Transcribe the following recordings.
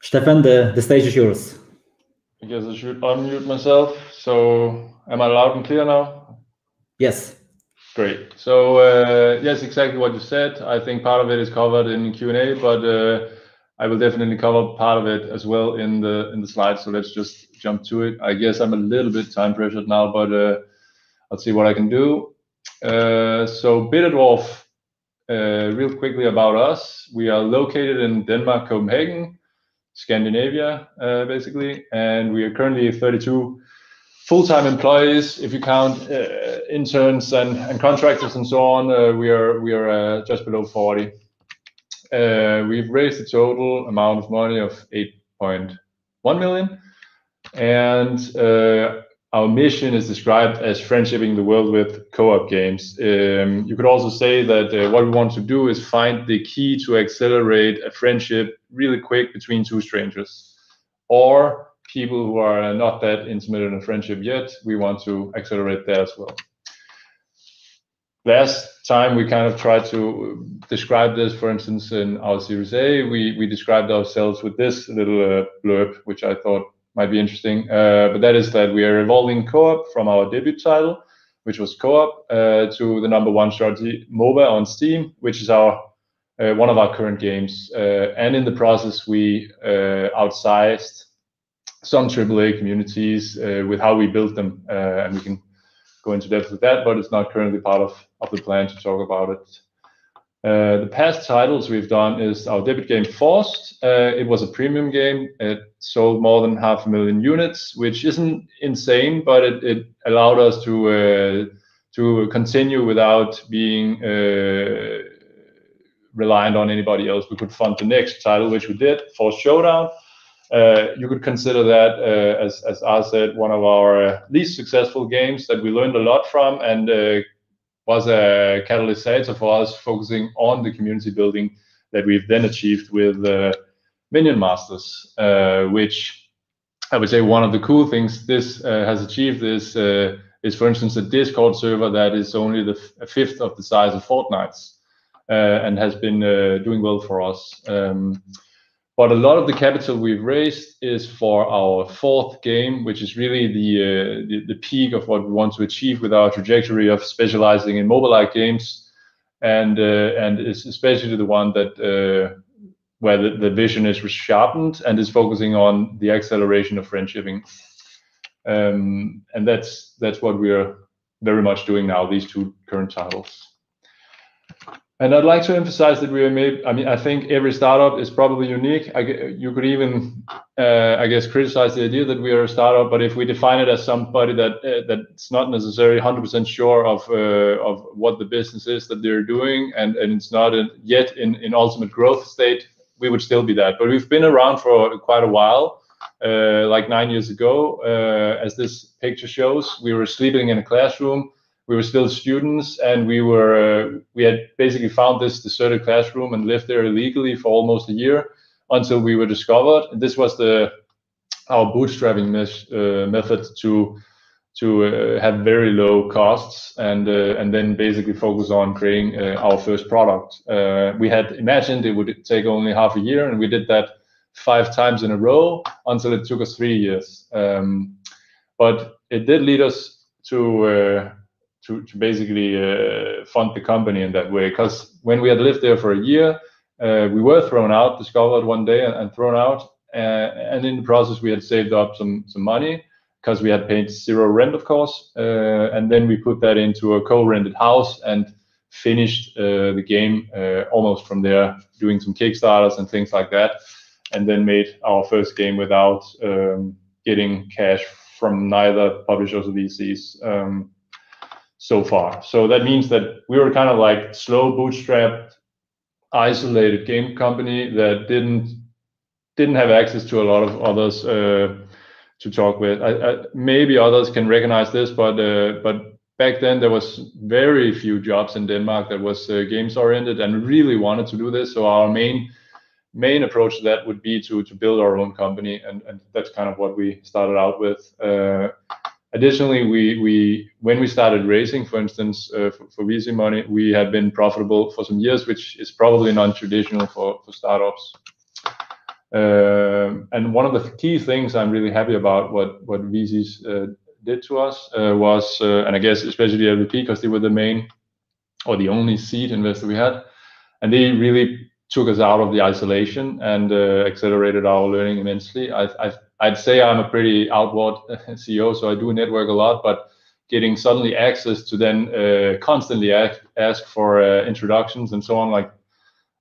Steffen, the stage is yours. I guess I should unmute myself. So am I loud and clear now? Yes. Great. So yes, exactly what you said. I think part of it is covered in Q&A, but I will definitely cover part of it as well in the slides. So let's just jump to it. I guess I'm a little bit time pressured now, but I'll see what I can do. So BetaDwarf, real quickly about us. We are located in Denmark, Copenhagen, Scandinavia, basically, and we are currently 32 full-time employees. If you count interns and contractors and so on, we are just below 40. We've raised a total amount of money of 8.1 million, and our mission is described as friendshipping the world with co-op games. You could also say that what we want to do is find the key to accelerate a friendship really quick between two strangers, or people who are not that intimate in a friendship yet. We want to accelerate that as well. Last time we kind of tried to describe this, for instance, in our Series A, we described ourselves with this little blurb, which I thought might be interesting. But that is that we are evolving co-op from our debut title, which was co-op, to the #1 strategy MOBA on Steam, which is our one of our current games. And in the process, we outsized some AAA communities with how we built them, and we can go into depth with that, but it's not currently part of the plan to talk about it. The past titles we've done is our debut game Forced. It was a premium game. It sold more than 500,000 units, which isn't insane, but it allowed us to continue without being reliant on anybody else. We could fund the next title, which we did, Forced Showdown. You could consider that, as I said, one of our least successful games that we learned a lot from, and was a catalyst for us focusing on the community building that we've then achieved with Minion Masters, which I would say one of the cool things this has achieved is, for instance, a Discord server that is only a fifth of the size of Fortnite's, and has been doing well for us. But a lot of the capital we've raised is for our fourth game, which is really the peak of what we want to achieve with our trajectory of specializing in mobile-like games, and is especially the one that where the vision is sharpened and is focusing on the acceleration of friendshipping, and that's what we are very much doing now. These two current titles. And I'd like to emphasize that we are made. I mean, I think every startup is probably unique. You could even, I guess, criticize the idea that we are a startup. But if we define it as somebody that's not necessarily 100% sure of what the business is that they're doing, and it's not yet in ultimate growth state, we would still be that. But we've been around for quite a while. Like 9 years ago, as this picture shows, we were sleeping in a classroom. We were still students, and we had basically found this deserted classroom and lived there illegally for almost a year until we were discovered. And this was our bootstrapping method to have very low costs and then basically focus on creating our first product. We had imagined it would take only half a year, and we did that 5 times in a row until it took us 3 years. But it did lead us to basically fund the company in that way, because when we had lived there for a year, we were thrown out, discovered one day and thrown out, and in the process we had saved up some money because we had paid 0 rent, of course, and then we put that into a co-rented house and finished the game almost from there, doing some Kickstarters and things like that, and then made our first game without getting cash from neither publishers or VCs. So far. So that means that we were kind of like slow bootstrapped, isolated game company that didn't have access to a lot of others to talk with. Maybe others can recognize this, but back then there was very few jobs in Denmark that was games oriented and really wanted to do this. So our main approach to that would be to build our own company, and that's kind of what we started out with. Additionally, when we started raising, for instance, for VC money, we had been profitable for some years, which is probably non-traditional for startups. And one of the key things I'm really happy about what VCs did to us was, and I guess especially LVP, because they were the main or the only seed investor we had, and they really took us out of the isolation and accelerated our learning immensely. I'd say I'm a pretty outward CEO, so I do network a lot, but getting suddenly access to then constantly ask for introductions and so on, like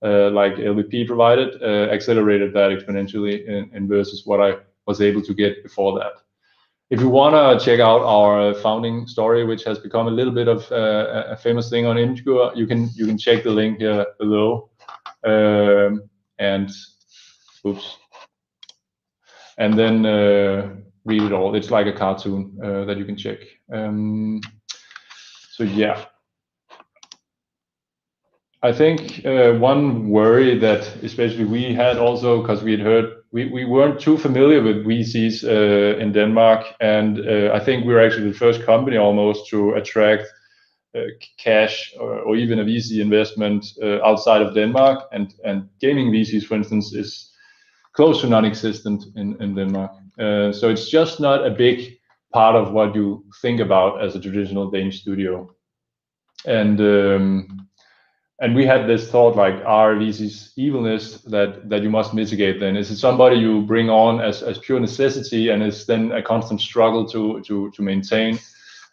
LVP provided, accelerated that exponentially in versus what I was able to get before that. If you want to check out our founding story, which has become a little bit of a famous thing on Imgur, you can check the link here below. And then read it all. It's like a cartoon that you can check. So yeah, I think one worry that especially we had also, because we had heard we weren't too familiar with VCs in Denmark, and I think we were actually the first company almost to attract cash or even a VC investment outside of Denmark, and gaming VCs, for instance, is close to non-existent in Denmark. So it's just not a big part of what you think about as a traditional Danish studio. And we had this thought, like, are VC's evilness that you must mitigate then? Is it somebody you bring on as pure necessity, and it's then a constant struggle to maintain?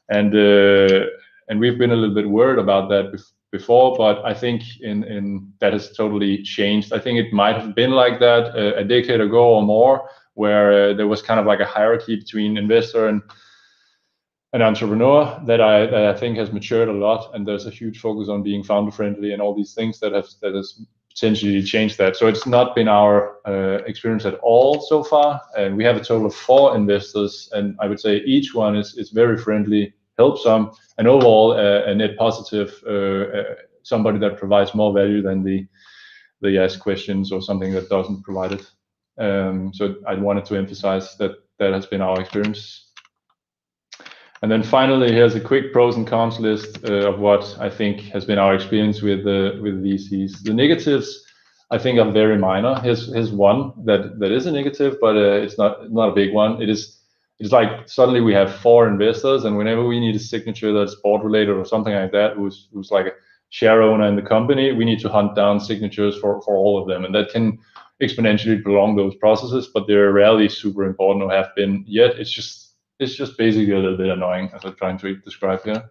And we've been a little bit worried about that before, but I think in that has totally changed. I think it might have been like that a decade ago or more, where there was kind of like a hierarchy between investor and an entrepreneur that I think has matured a lot, and there's a huge focus on being founder friendly and all these things that has potentially changed that. So it's not been our experience at all so far, and we have a total of 4 investors, and I would say each one is very friendly, helps some, and overall a net positive, somebody that provides more value than the ask questions or something that doesn't provide it. So I wanted to emphasize that has been our experience. And then finally, here's a quick pros and cons list of what I think has been our experience with VCs. The negatives, I think, are very minor. Here's one that is a negative, but it's not a big one. It's like suddenly we have 4 investors, and whenever we need a signature that's board related or something like that, who's like a share owner in the company, we need to hunt down signatures for all of them, and that can exponentially prolong those processes. But they're rarely super important or have been yet. It's just basically a little bit annoying, as I'm trying to describe here.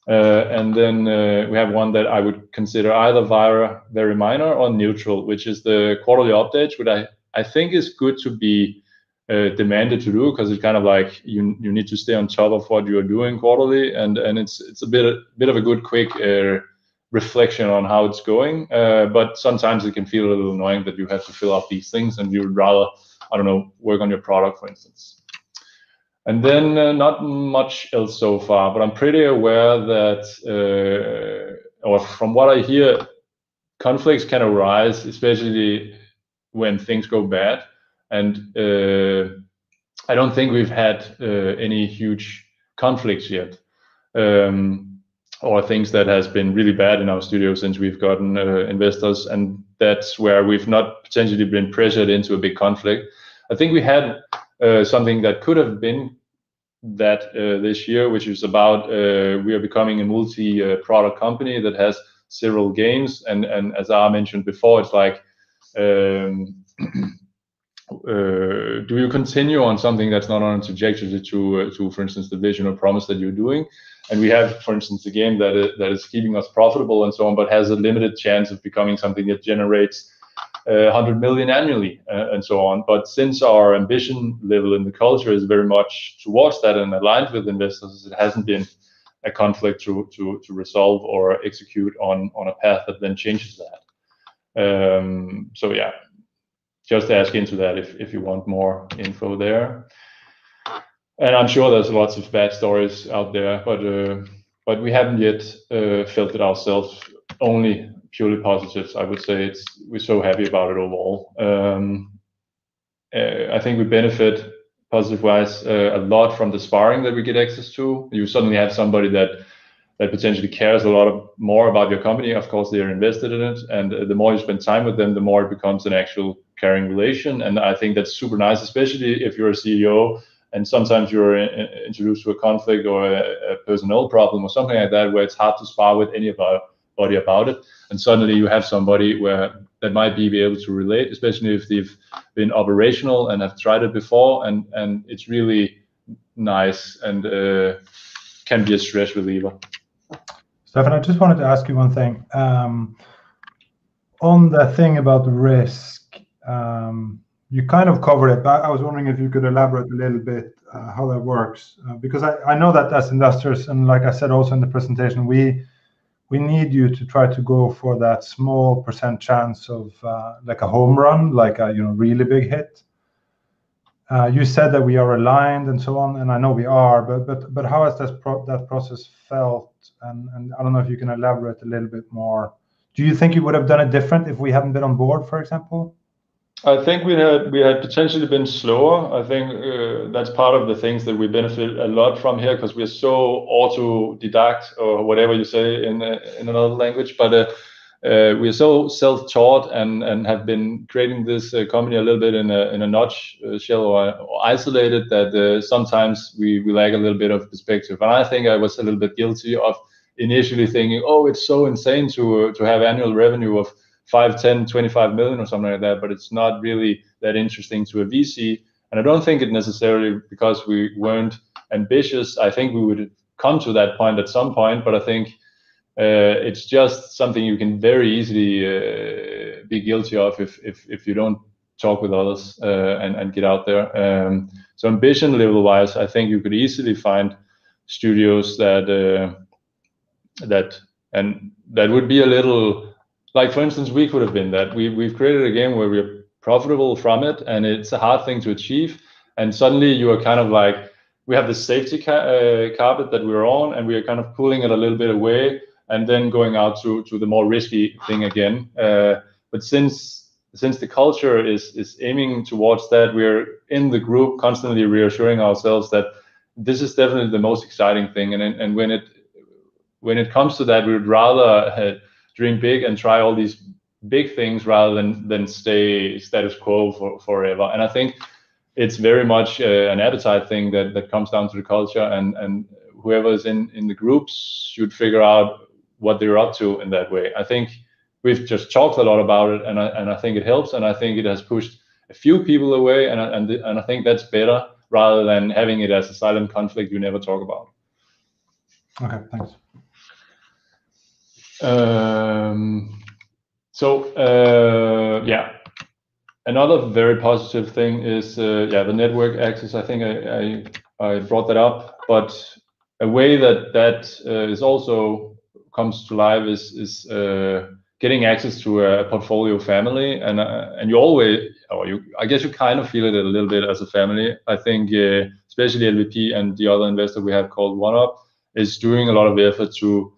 And then we have one that I would consider either very minor or neutral, which is the quarterly updates, which I think is good to be demanded to do, because it's kind of like you need to stay on top of what you are doing quarterly, and it's a bit of a good quick reflection on how it's going. But sometimes it can feel a little annoying that you have to fill out these things, and you would rather, I don't know, work on your product, for instance. And then not much else so far, but I'm pretty aware that, or from what I hear, conflicts can arise, especially when things go bad. And I don't think we've had any huge conflicts yet, or things that has been really bad in our studio since we've gotten investors. And that's where we've not potentially been pressured into a big conflict. I think we had something that could have been that this year, which is about we are becoming a multi-product company that has several games, and as I mentioned before, it's like do you continue on something that's not on a trajectory to for instance the vision or promise that you're doing? And we have, for instance, a game that is keeping us profitable and so on, but has a limited chance of becoming something that generates 100 million annually and so on. But since our ambition level in the culture is very much towards that and aligned with investors, it hasn't been a conflict to resolve or execute on a path that then changes that. So yeah, just ask into that if you want more info there. And I'm sure there's lots of bad stories out there, but we haven't yet felt it ourselves. Only purely positives, I would say. We're so happy about it overall. I think we benefit positive-wise a lot from the sparring that we get access to. You suddenly have somebody that that potentially cares a lot more about your company. Of course, they are invested in it, and the more you spend time with them, the more it becomes an actual caring relation. And I think that's super nice, especially if you're a CEO and sometimes you're introduced to a conflict or a personnel problem or something like that, where it's hard to spar with anybody about it, and suddenly you have somebody that might be able to relate, especially if they've been operational and have tried it before, and it's really nice and can be a stress reliever. Steffen, I just wanted to ask you one thing. On the thing about risk, you kind of covered it, but I was wondering if you could elaborate a little bit how that works. Because I know that as investors, and like I said also in the presentation, we need you to try to go for that small % chance of like a home run, like a really big hit. You said that we are aligned and so on, and I know we are, but how has that process felt? And I don't know if you can elaborate a little bit more. Do you think you would have done it different if we hadn't been on board, for example? I think we had potentially been slower. I think that's part of the things that we benefit a lot from here, because we're so autodidact, or whatever you say in another language, but we are so self-taught and have been creating this company a little bit in a nutshell or isolated, that sometimes we lack a little bit of perspective. And I think I was a little bit guilty of initially thinking, oh, it's so insane to have annual revenue of 5, 10, 25 million or something like that, but it's not really that interesting to a VC. And I don't think it necessarily because we weren't ambitious. I think we would come to that point at some point, but I think it's just something you can very easily be guilty of if you don't talk with others and get out there. So ambition level wise, I think you could easily find studios that would be a little, like, for instance, we could have been that. We've created a game where we're profitable from it, and it's a hard thing to achieve. And suddenly you are kind of like, we have the safety carpet that we're on, and we are kind of pulling it a little bit away, and then going out to the more risky thing again. But since the culture is aiming towards that, we're in the group constantly reassuring ourselves that this is definitely the most exciting thing. And when it comes to that, we would rather dream big and try all these big things rather than stay status quo forever. And I think it's very much an appetite thing that comes down to the culture, and whoever is in the groups should figure out what they're up to in that way. I think we've just talked a lot about it, and I think it helps, and I think it has pushed a few people away, and I think that's better rather than having it as a silent conflict you never talk about. Okay, thanks. Yeah, another very positive thing is the network access. I think I brought that up, but a way that is also comes to life is getting access to a portfolio family, and you always, I guess you kind of feel it a little bit as a family. I think especially LVP and the other investor we have called OneUp is doing a lot of effort to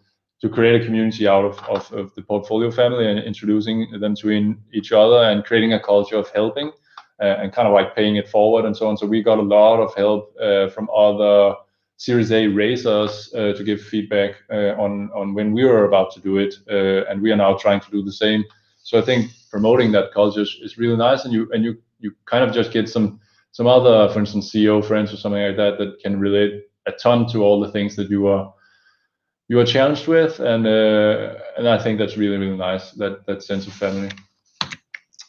create a community out of the portfolio family and introducing them to each other and creating a culture of helping and kind of like paying it forward and so on. So we got a lot of help from other Series A raisers to give feedback on when we were about to do it, and we are now trying to do the same. So I think promoting that culture is really nice, and you kind of just get some other, for instance, CEO friends or something like that can relate a ton to all the things that you are challenged with, and I think that's really, really nice, that sense of family.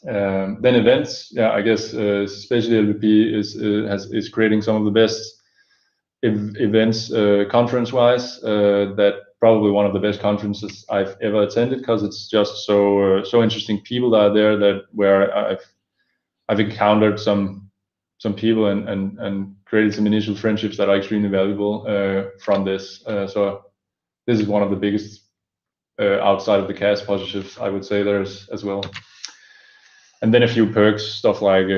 Then events, yeah, I guess especially LVP is creating some of the best events conference-wise. That probably one of the best conferences I've ever attended, because it's just so interesting people that are there, where I've encountered some people and created some initial friendships that are extremely valuable from this. So this is one of the biggest outside of the cash positives, I would say, there's as well. And then a few perks, stuff like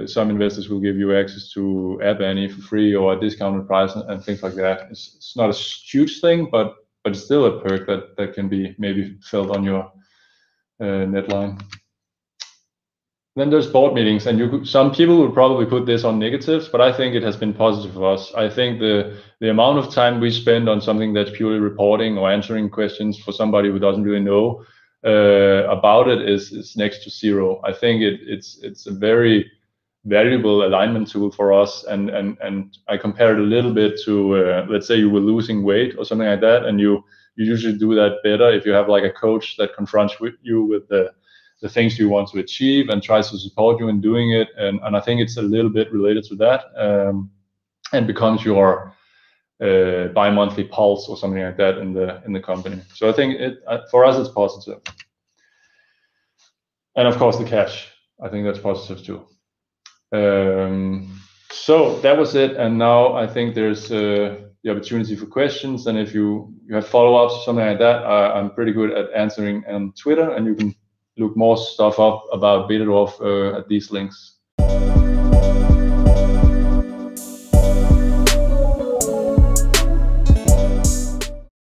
some investors will give you access to App Annie for free or a discounted price and things like that. It's not a huge thing, but it's still a perk that can be maybe felt on your net line. Then there's board meetings, and some people would probably put this on negatives, but I think it has been positive for us. I think the amount of time we spend on something that's purely reporting or answering questions for somebody who doesn't really know about it is next to zero. I think it's a very valuable alignment tool for us, and I compare it a little bit to let's say you were losing weight or something like that, and you usually do that better if you have like a coach that confronts you with the things you want to achieve and tries to support you in doing it, and I think it's a little bit related to that, and becomes your bi-monthly pulse or something like that in the company. So I think for us it's positive, and of course the cash, I think that's positive too. So that was it, and now I think there's the opportunity for questions, and if you have follow-ups or something like that, I'm pretty good at answering on Twitter, and you can look more stuff up about BetaDwarf at these links.